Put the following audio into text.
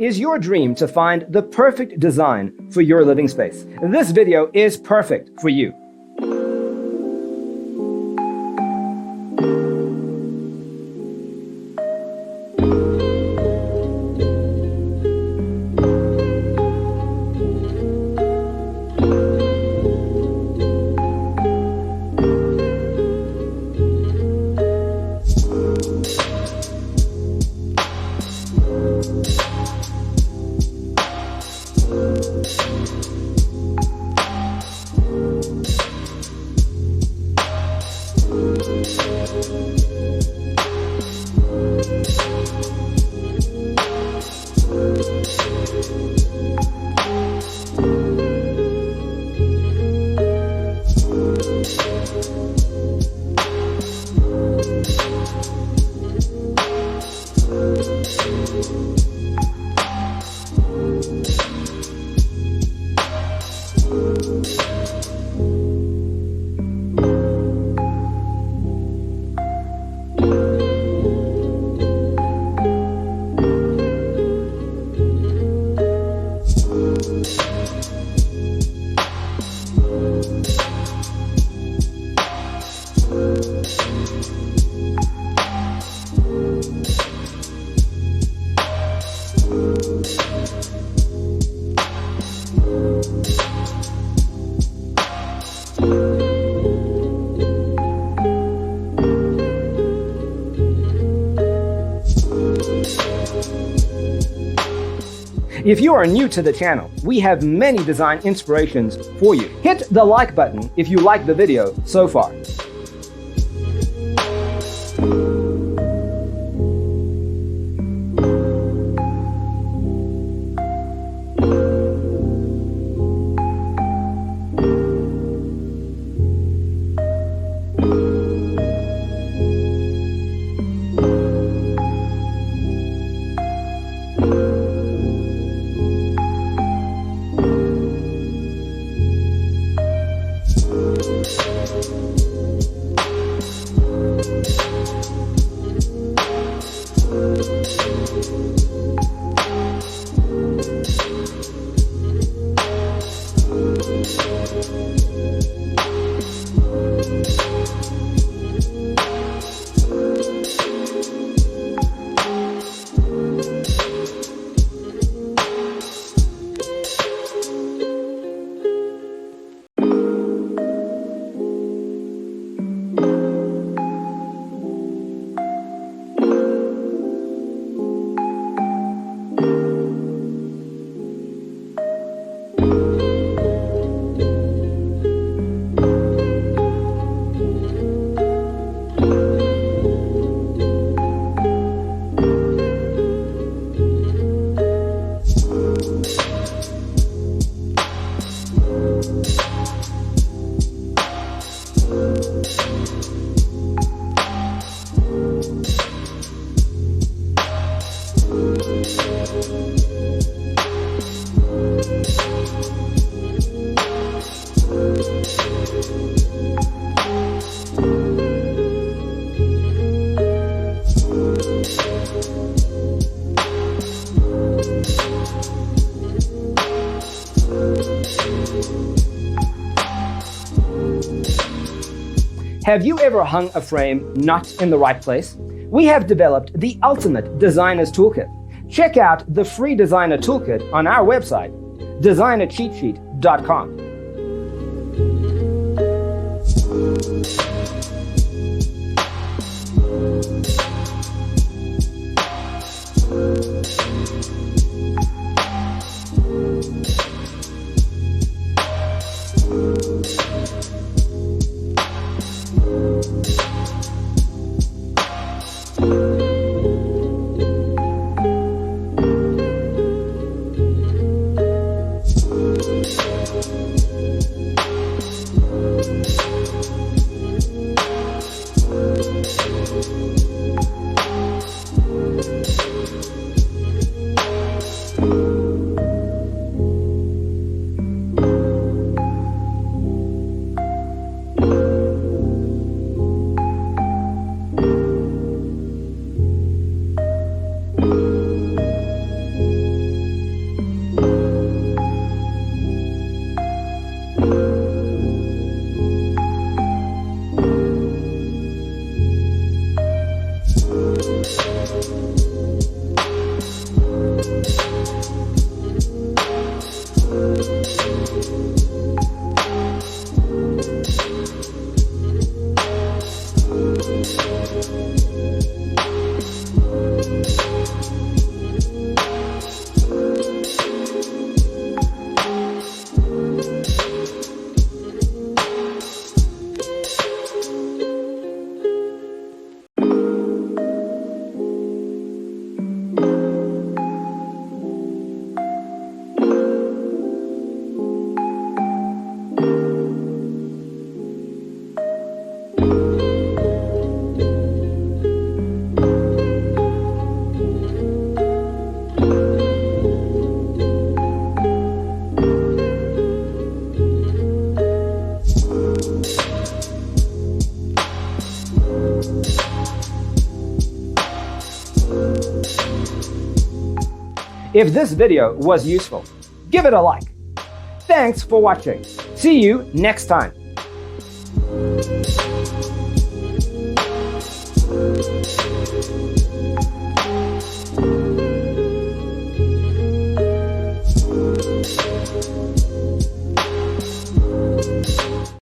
Is your dream to find the perfect design for your living space? This video is perfect for you. If you are new to the channel, we have many design inspirations for you. Hit the like button if you like the video so far. Have you ever hung a frame not in the right place? We have developed the ultimate designer's toolkit. Check out the free designer toolkit on our website, designercheatsheet.com. If this video was useful, give it a like. Thanks for watching. See you next time.